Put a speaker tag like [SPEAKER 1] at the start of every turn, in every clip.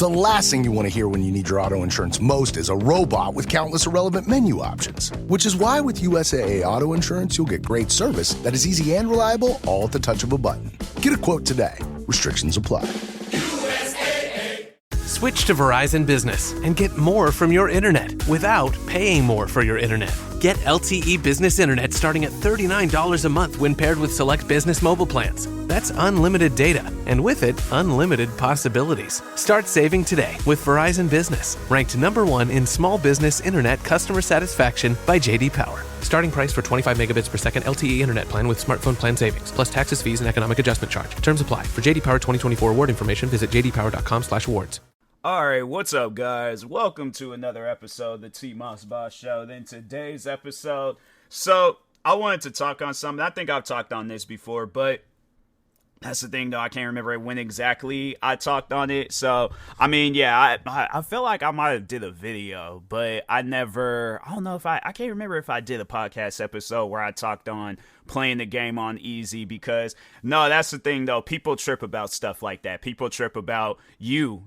[SPEAKER 1] The last thing you want to hear when you need your auto insurance most is a robot with countless irrelevant menu options. Which is why with USAA Auto Insurance, you'll get great service that is easy and reliable, all at the touch of a button. Get a quote today. Restrictions apply.
[SPEAKER 2] Switch to Verizon Business and get more from your internet without paying more for your internet. Get LTE Business Internet starting at $39 a month when paired with select business mobile plans. That's unlimited data, and with it, unlimited possibilities. Start saving today with Verizon Business, ranked #1 in small business internet customer satisfaction by J.D. Power. Starting price for 25 megabits per second LTE internet plan with smartphone plan savings, plus taxes, fees, and economic adjustment charge. Terms apply. For J.D. Power 2024 award information, visit jdpower.com/awards.
[SPEAKER 3] All right, what's up, guys? Welcome to another episode of the TMossBoss Show. Then today's episode, so I wanted to talk on something. I think I've talked on this before, but that's the thing, though. I can't remember when exactly I talked on it. So, I mean, yeah, I feel like I might have did a video, but I don't know if I can't remember if I did a podcast episode where I talked on playing the game on easy, because no, that's the thing, though. People trip about stuff like that. People trip about you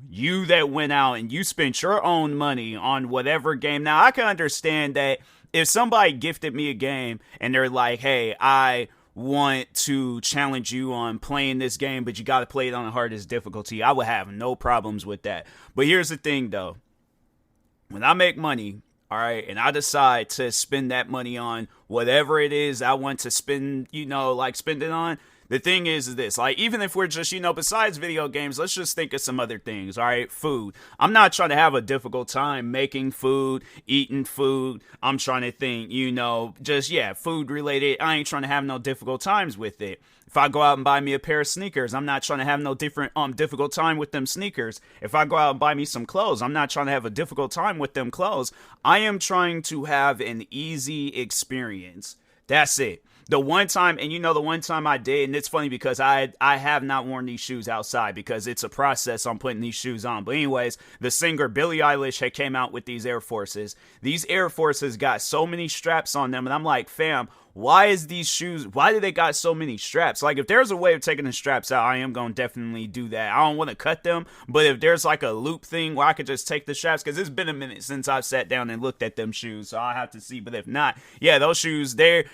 [SPEAKER 3] that went out and you spent your own money on whatever game. Now, I can understand that if somebody gifted me a game and they're like, hey, I want to challenge you on playing this game, but you got to play it on the hardest difficulty, I would have no problems with that. But here's the thing, though. When I make money, all right, and I decide to spend that money on whatever it is I want to spend, spend it on, the thing is this, like, even if we're just, besides video games, let's just think of some other things, all right? Food. I'm not trying to have a difficult time making food, eating food. I'm trying to think, food related. I ain't trying to have no difficult times with it. If I go out and buy me a pair of sneakers, I'm not trying to have no difficult time with them sneakers. If I go out and buy me some clothes, I'm not trying to have a difficult time with them clothes. I am trying to have an easy experience. That's it. The one time I did, and it's funny because I have not worn these shoes outside because it's a process on putting these shoes on. But anyways, the singer Billie Eilish had came out with these Air Forces. These Air Forces got so many straps on them, and I'm like, fam, why do they got so many straps? Like, if there's a way of taking the straps out, I am going to definitely do that. I don't want to cut them, but if there's like a loop thing where I could just take the straps, because it's been a minute since I've sat down and looked at them shoes, so I'll have to see. But if not, yeah, those shoes, they're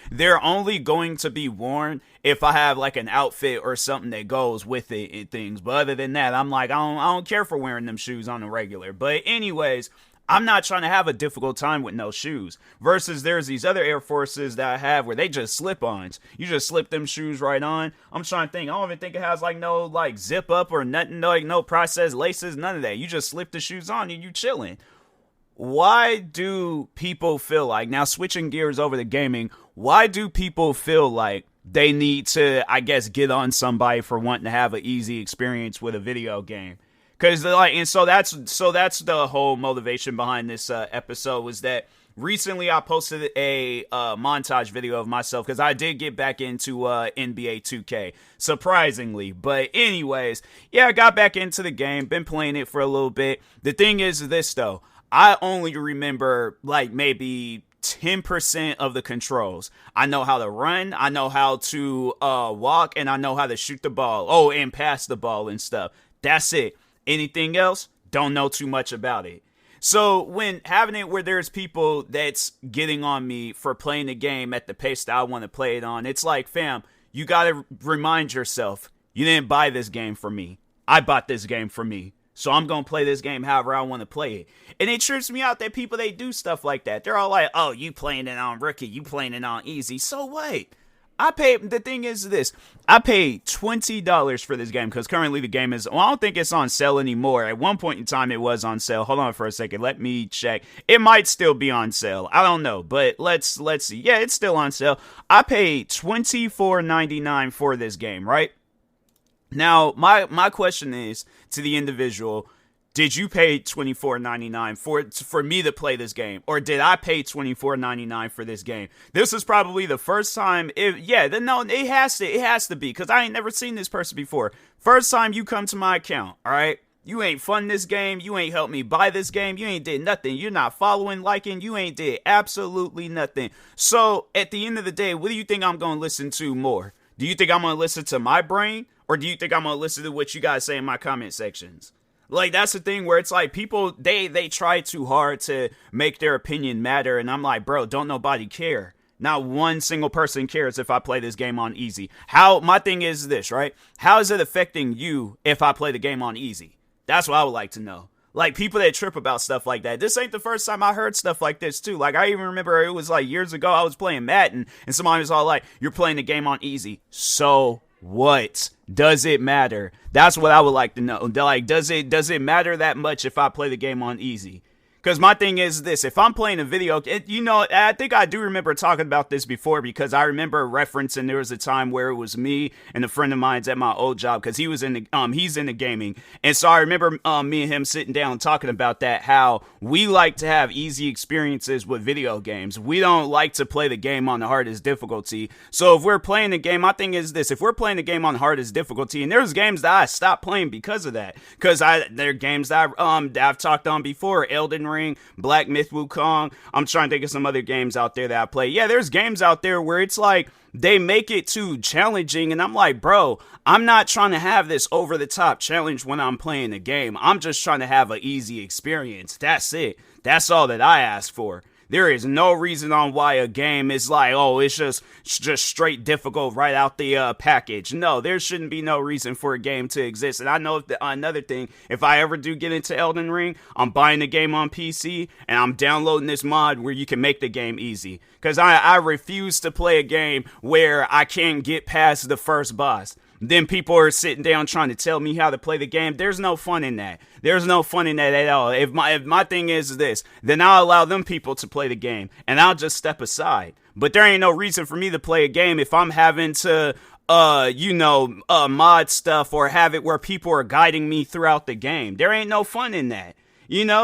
[SPEAKER 3] only going to be worn if I have like an outfit or something that goes with it and things. But other than that, I'm like, I don't care for wearing them shoes on the regular. But anyways, I'm not trying to have a difficult time with no shoes. Versus there's these other Air Forces that I have where they just slip-ons. You just slip them shoes right on. I'm trying to think. I don't even think it has like no like zip up or nothing, like no processed laces, none of that. You just slip the shoes on and you chilling. Why do people feel like, now switching gears over to gaming, why do people feel like they need to, I guess, get on somebody for wanting to have an easy experience with a video game? Because so that's the whole motivation behind this episode, was that recently I posted a montage video of myself because I did get back into NBA 2K, surprisingly. But anyways, yeah, I got back into the game, been playing it for a little bit. The thing is this, though. I only remember like maybe 10% of the controls. I know how to run, I know how to walk, and I know how to shoot the ball. Oh, and pass the ball and stuff. That's it. Anything else? Don't know too much about it. So when having it where there's people that's getting on me for playing the game at the pace that I want to play it on, it's like, fam, you got to remind yourself, you didn't buy this game for me. I bought this game for me. So I'm going to play this game however I want to play it. And it trips me out that people, they do stuff like that. They're all like, oh, you playing it on rookie, you playing it on easy. So what? The thing is this, I paid $20 for this game because currently the game is, I don't think it's on sale anymore. At one point in time, it was on sale. Hold on for a second. Let me check. It might still be on sale. I don't know, but let's see. Yeah, it's still on sale. I paid $24.99 for this game, right? Now, my question is to the individual, did you pay $24.99 for me to play this game? Or did I pay $24.99 for this game? This is probably the first time. It has to be, because I ain't never seen this person before. First time you come to my account, all right? You ain't fund this game. You ain't helped me buy this game. You ain't did nothing. You're not following, liking. You ain't did absolutely nothing. So at the end of the day, what do you think I'm going to listen to more? Do you think I'm going to listen to my brain? Or do you think I'm going to listen to what you guys say in my comment sections? Like, that's the thing where it's like people, they try too hard to make their opinion matter. And I'm like, bro, don't nobody care. Not one single person cares if I play this game on easy. My thing is this, right? How is it affecting you if I play the game on easy? That's what I would like to know. Like, people that trip about stuff like that. This ain't the first time I heard stuff like this, too. Like, I even remember it was like years ago I was playing Madden, and somebody was all like, you're playing the game on easy. So what? Does it matter? That's what I would like to know. Like, does it matter that much if I play the game on easy? Because my thing is this, if I'm playing a video, I think I do remember talking about this before, because I remember referencing there was a time where it was me and a friend of mine's at my old job, because he's into gaming. And so I remember me and him sitting down talking about that, how we like to have easy experiences with video games. We don't like to play the game on the hardest difficulty. So if we're playing the game, my thing is this, if we're playing the game on the hardest difficulty, and there's games that I stopped playing because of that, because there are games that I've talked on before, Elden Ring, Black Myth Wukong. I'm trying to think of some other games out there that I play. Yeah, there's games out there where it's like they make it too challenging, and I'm like, bro, I'm not trying to have this over the top challenge when I'm playing the game. I'm just trying to have an easy experience. That's it. That's all that I ask for. There is no reason on why a game is like, oh, it's just straight difficult right out the package. No, there shouldn't be no reason for a game to exist. And I know another thing, if I ever do get into Elden Ring, I'm buying the game on PC and I'm downloading this mod where you can make the game easy. Because I refuse to play a game where I can't get past the first boss. Then people are sitting down trying to tell me how to play the game. There's no fun in that. There's no fun in that at all. If my thing is this, then I'll allow them people to play the game, and I'll just step aside. But there ain't no reason for me to play a game if I'm having to, mod stuff or have it where people are guiding me throughout the game. There ain't no fun in that.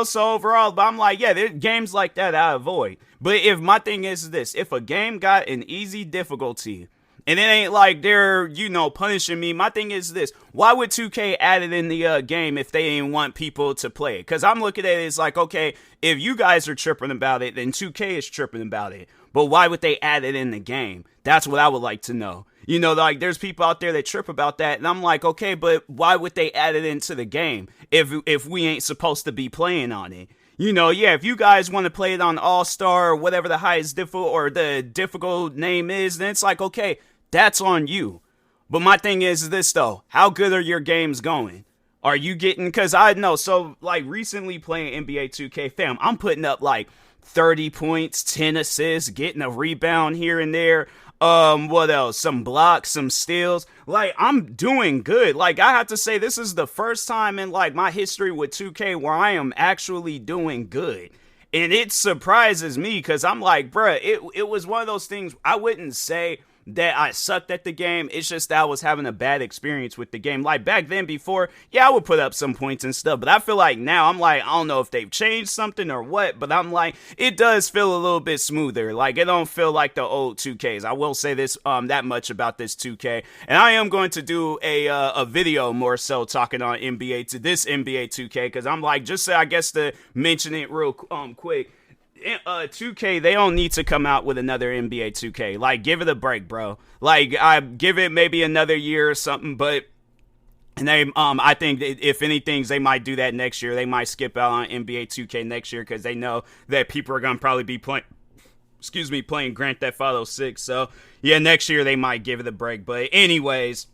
[SPEAKER 3] So overall, I'm like, yeah, there's games like that I avoid. But if my thing is this, if a game got an easy difficulty, and it ain't like they're, punishing me. My thing is this. Why would 2K add it in the game if they didn't want people to play it? Because I'm looking at it as like, okay, if you guys are tripping about it, then 2K is tripping about it. But why would they add it in the game? That's what I would like to know. Like there's people out there that trip about that. And I'm like, okay, but why would they add it into the game if we ain't supposed to be playing on it? If you guys want to play it on All-Star or whatever the highest the difficult name is, then it's like, okay, that's on you. But my thing is this, though. How good are your games going? Are you getting... Because I know, so, like, recently playing NBA 2K, fam, I'm putting up, like, 30 points, 10 assists, getting a rebound here and there. What else? Some blocks, some steals. Like, I'm doing good. Like, I have to say, this is the first time in, like, my history with 2K where I am actually doing good. And it surprises me because I'm like, bruh, it was one of those things I wouldn't say that I sucked at the game. It's just that I was having a bad experience with the game. Like back then before, yeah, I would put up some points and stuff, but I feel like now I'm like, I don't know if they've changed something or what, but I'm like, it does feel a little bit smoother. Like it don't feel like the old 2Ks. I will say this, that much about this 2K, and I am going to do a video more so talking on this NBA 2K, because I'm like, just I guess to mention it real quick. 2K, they don't need to come out with another NBA 2K. Like, give it a break, bro. Like, I give it maybe another year or something, but I think if anything, they might do that next year. They might skip out on NBA 2K next year because they know that people are gonna probably be playing Grand Theft Auto 6. So yeah, next year they might give it a break. But anyways.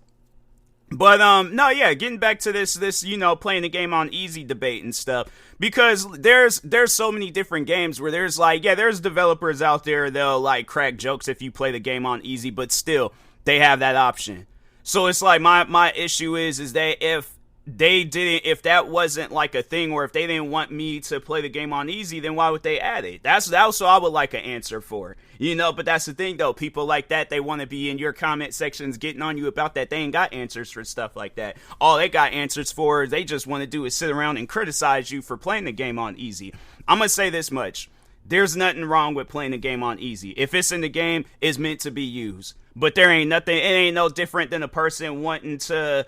[SPEAKER 3] But, no, yeah, getting back to this, playing the game on easy debate and stuff, because there's so many different games where there's like, yeah, there's developers out there, they'll like crack jokes if you play the game on easy, but still, they have that option. So it's like, my issue is that if that wasn't like a thing, or if they didn't want me to play the game on easy, then why would they add it? That's also I would like an answer for, but that's the thing though, people like that, they want to be in your comment sections getting on you about that. They ain't got answers for stuff like that. All they got answers for, they just want to do is sit around and criticize you for playing the game on easy. I'm gonna say this much. There's nothing wrong with playing the game on easy. If it's in the game, it's meant to be used. But there ain't nothing, it ain't no different than a person wanting to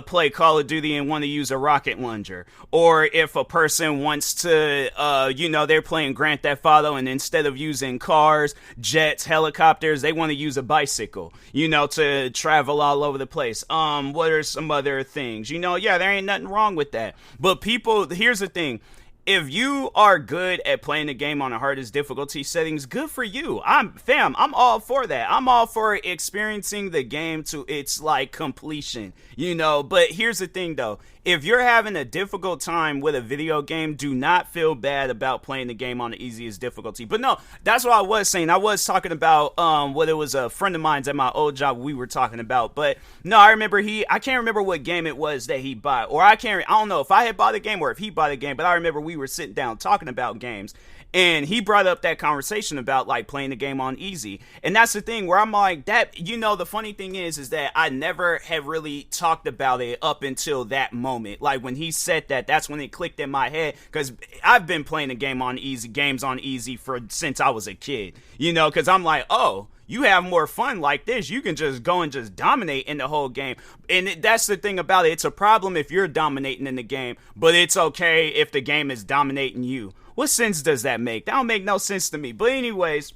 [SPEAKER 3] play Call of Duty and want to use a rocket launcher, or if a person wants to, they're playing Grand Theft Auto and instead of using cars, jets, helicopters, they want to use a bicycle, to travel all over the place. What are some other things? There ain't nothing wrong with that. But here's the thing. If you are good at playing the game on the hardest difficulty settings, good for you. I'm all for that. I'm all for experiencing the game to its completion, but here's the thing though. If you're having a difficult time with a video game, do not feel bad about playing the game on the easiest difficulty. But no, that's what I was saying. I was talking about what it was a friend of mine's at my old job we were talking about. But no, I can't remember what game it was that he bought. Or I don't know if I had bought a game or if he bought a game, but I remember we were sitting down talking about games. And he brought up that conversation about playing the game on easy. And that's the thing where I'm like, that, the funny thing is that I never have really talked about it up until that moment. Like when he said that, that's when it clicked in my head. Because I've been playing the games on easy since I was a kid. Because I'm like, oh, you have more fun like this. You can just go and just dominate in the whole game. And that's the thing about it. It's a problem if you're dominating in the game, but it's okay if the game is dominating you. What sense does that make? That don't make no sense to me. But anyways,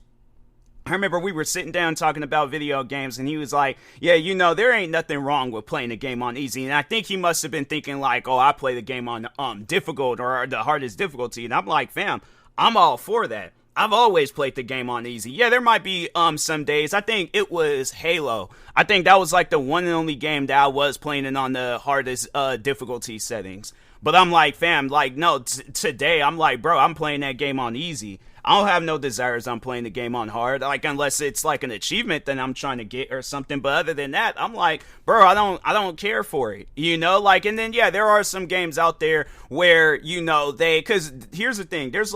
[SPEAKER 3] I remember we were sitting down talking about video games, and he was like, yeah, there ain't nothing wrong with playing the game on easy. And I think he must have been thinking oh, I play the game on difficult or the hardest difficulty. And I'm like, fam, I'm all for that. I've always played the game on easy. Yeah, there might be some days. I think it was Halo. I think that was the one and only game that I was playing it on the hardest difficulty settings. But I'm like, fam, no, today I'm like, bro, I'm playing that game on easy. I don't have no desires on playing the game on hard, unless it's an achievement that I'm trying to get or something. But other than that, I'm like, bro, I don't care for it, and then, yeah, there are some games out there where, because here's the thing, there's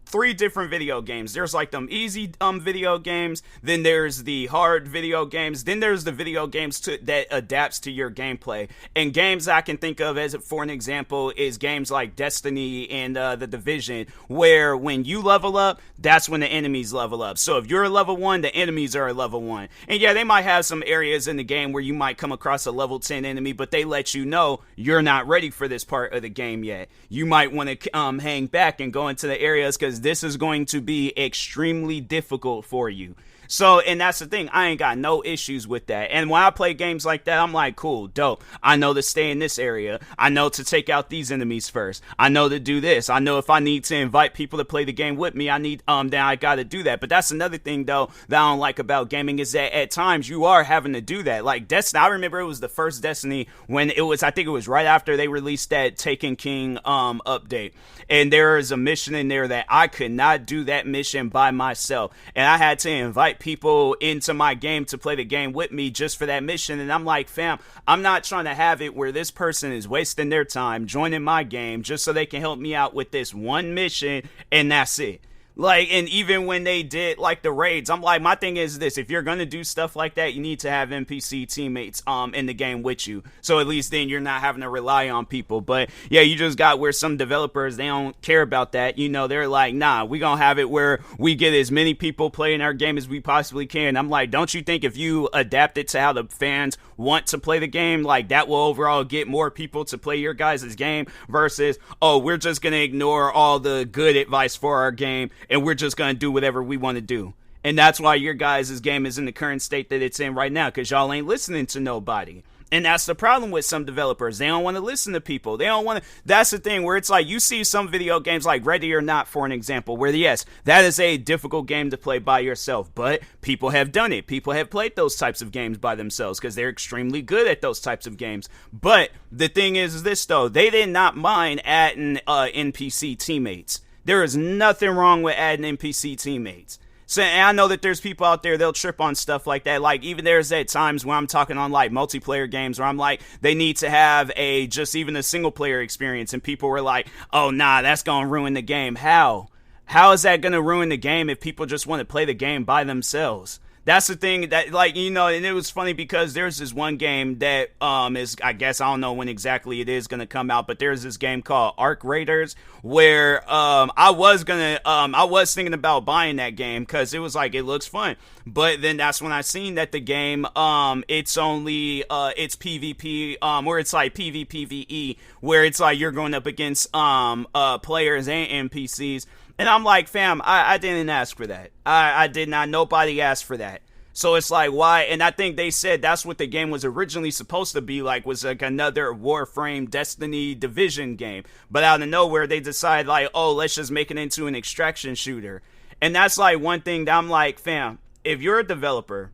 [SPEAKER 3] 3 different video games. There's them easy video games, then there's the hard video games, then there's the video games that adapts to your gameplay. And games I can think of as for an example is games like Destiny and The Division, where when you level up, that's when the enemies level up. So if you're a level 1, the enemies are a level 1. And yeah, they might have some areas in the game where you might come across a level 10 enemy, but they let you know you're not ready for this part of the game yet. You might want to hang back and go into the areas because this is going to be extremely difficult for you. So, and that's the thing, I ain't got no issues with that. And when I play games like that, I'm like, cool, dope. I know to stay in this area. I know to take out these enemies first. I know to do this. I know if I need to invite people to play the game with me, then I gotta do that. But that's another thing, though, that I don't like about gaming is that at times you are having to do that. Like Destiny, I remember it was the first Destiny when I think it was right after they released that Taken King update. And there is a mission in there that I could not do that mission by myself. And I had to invite people into my game to play the game with me just for that mission. And I'm like, fam, I'm not trying to have it where this person is wasting their time joining my game just so they can help me out with this one mission and that's it. And even when they did the raids, I'm like, my thing is this: if you're gonna do stuff like that, you need to have NPC teammates in the game with you, so at least then you're not having to rely on people. But yeah, you just got where some developers, they don't care about that. They're like, nah, we gonna have it where we get as many people playing our game as we possibly can. I'm like, don't you think if you adapt it to how the fans want to play the game, that will overall get more people to play your guys' game versus, oh, we're just gonna ignore all the good advice for our game and we're just going to do whatever we want to do. And that's why your guys' game is in the current state that it's in right now, because y'all ain't listening to nobody. And that's the problem with some developers. They don't want to listen to people. They don't want to. That's the thing where it's you see some video games like Ready or Not, for an example, where yes, that is a difficult game to play by yourself, but people have done it. People have played those types of games by themselves because they're extremely good at those types of games. But the thing is this, though, they did not mind adding NPC teammates. There is nothing wrong with adding NPC teammates. So, and I know that there's people out there, they'll trip on stuff like that. Even there's at times when I'm talking on multiplayer games where I'm like, they need to have even a single player experience. And people were like, oh, nah, that's going to ruin the game. How? How is that going to ruin the game if people just want to play the game by themselves? That's the thing that, like, you know, and it was funny because there's this one game that is, I guess, I don't know when exactly it is going to come out, but there's this game called Arc Raiders where I was thinking about buying that game because it was like, it looks fun. But then that's when I seen that the game, it's only, it's PvP, or it's like PvPvE, where it's like you're going up against players and NPCs. And I'm like, fam, I didn't ask for that. I did not. Nobody asked for that. So it's like, why? And I think they said that's what the game was originally supposed to be like, was like another Warframe Destiny Division game. But out of nowhere, they decide like, oh, let's just make it into an extraction shooter. And that's like one thing that I'm like, fam, if you're a developer,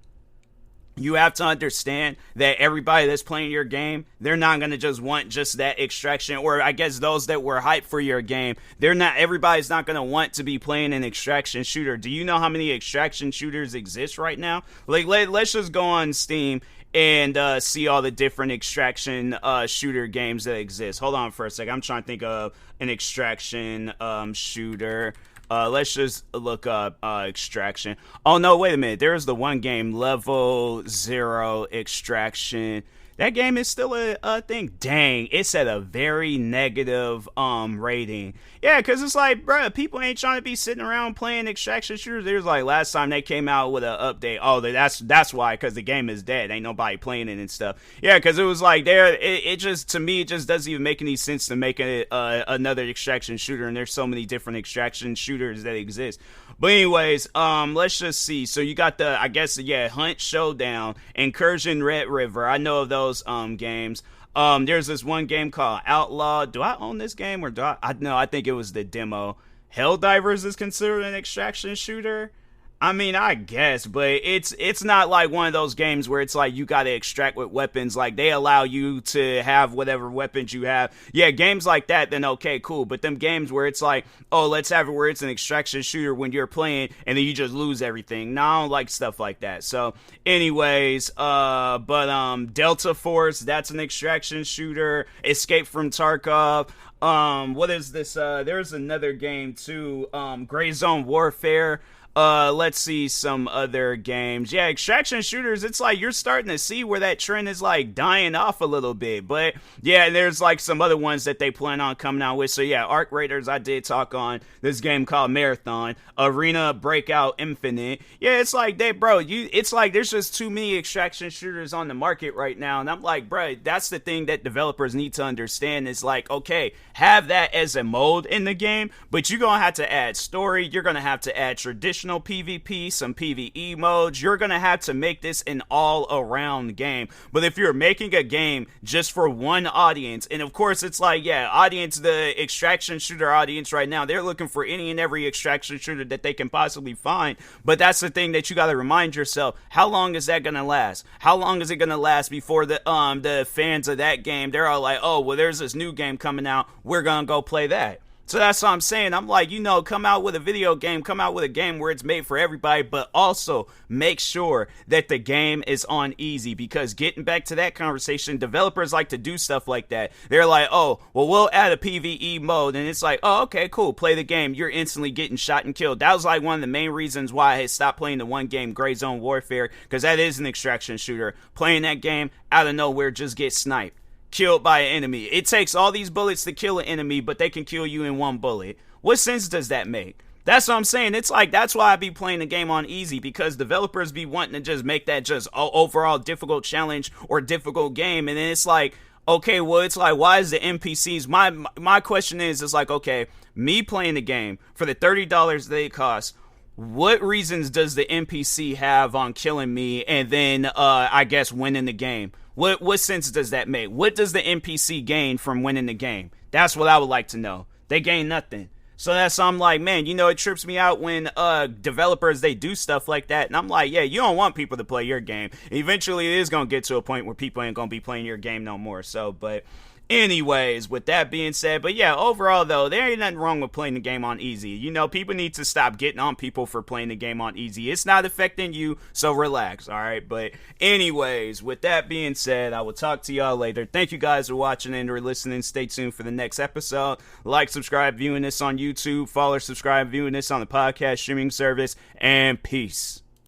[SPEAKER 3] you have to understand that everybody that's playing your game, they're not going to just want just that extraction, or I guess those that were hyped for your game, everybody's not going to want to be playing an extraction shooter. Do you know how many extraction shooters exist right now? Like, let's just go on Steam and see all the different extraction shooter games that exist. Hold on for a second. I'm trying to think of an extraction shooter. Let's just look up extraction. Oh, no, wait a minute. There's the one game, Level 0 Extraction. That game is still a thing. Dang, it's at a very negative rating. Yeah, because it's like, bruh, people ain't trying to be sitting around playing extraction shooters. There's like last time they came out with an update. Oh, that's why, because the game is dead. Ain't nobody playing it and stuff. Yeah, because it was like it just, to me, it just doesn't even make any sense to make it another extraction shooter. And there's so many different extraction shooters that exist. But anyways, let's just see. So you got the, I guess, yeah, Hunt Showdown, Incursion Red River. I know of those games. There's this one game called Outlaw. Do I own this game or do I? No, I think it was the demo. Helldivers is considered an extraction shooter. I mean, I guess, but it's not like one of those games where it's like you gotta extract with weapons. Like, they allow you to have whatever weapons you have. Yeah, games like that, then okay, cool. But them games where it's like, oh, let's have it where it's an extraction shooter when you're playing and then you just lose everything. No, I don't like stuff like that. So, anyways, Delta Force, that's an extraction shooter. Escape from Tarkov. What is this? There's another game too. Gray Zone Warfare. Let's see some other games. Yeah, extraction shooters, it's like you're starting to see where that trend is like dying off a little bit. But yeah, there's like some other ones that they plan on coming out with. So yeah, Arc Raiders, I did talk on this game called Marathon, Arena Breakout Infinite. Yeah, it's like it's like there's just too many extraction shooters on the market right now. And I'm like, bro, that's the thing that developers need to understand is like, okay, have that as a mode in the game, but you're gonna have to add story, you're gonna have to add traditional PvP, some PvE modes. You're gonna have to make this an all-around game. But if you're making a game just for one audience, and of course it's like, yeah, the extraction shooter audience right now, they're looking for any and every extraction shooter that they can possibly find. But that's the thing that you gotta remind yourself, how long is that gonna last? How long is it gonna last before the fans of that game, they're all like, oh, well, there's this new game coming out, we're gonna go play that. So that's what I'm saying. I'm like, come out with a video game, come out with a game where it's made for everybody, but also make sure that the game is on easy, because getting back to that conversation, developers like to do stuff like that. They're like, oh, well, we'll add a PvE mode, and it's like, oh, okay, cool, play the game. You're instantly getting shot and killed. That was like one of the main reasons why I had stopped playing the one game, Gray Zone Warfare, because that is an extraction shooter. Playing that game, out of nowhere, just get sniped. Killed by an enemy. It takes all these bullets to kill an enemy, but they can kill you in one bullet. What sense does that make? That's what I'm saying. It's like, that's why I be playing the game on easy, because developers be wanting to just make that just overall difficult challenge or difficult game, and then it's like, okay, well, it's like, why is the NPCs, my question is, it's like, okay, me playing the game for the $30 they cost, what reasons does the NPC have on killing me and then, I guess, winning the game? What sense does that make? What does the NPC gain from winning the game? That's what I would like to know. They gain nothing. So I'm like, man, it trips me out when developers, they do stuff like that. And I'm like, yeah, you don't want people to play your game. Eventually, it is going to get to a point where people ain't going to be playing your game no more. So, but anyways, with that being said, but yeah, overall though, there ain't nothing wrong with playing the game on easy. People need to stop getting on people for playing the game on easy. It's not affecting you, so relax, alright? But anyways, with that being said, I will talk to y'all later. Thank you guys for watching and or listening. Stay tuned for the next episode. Like, subscribe, viewing this on YouTube. Follow, subscribe, viewing this on the podcast streaming service. And peace.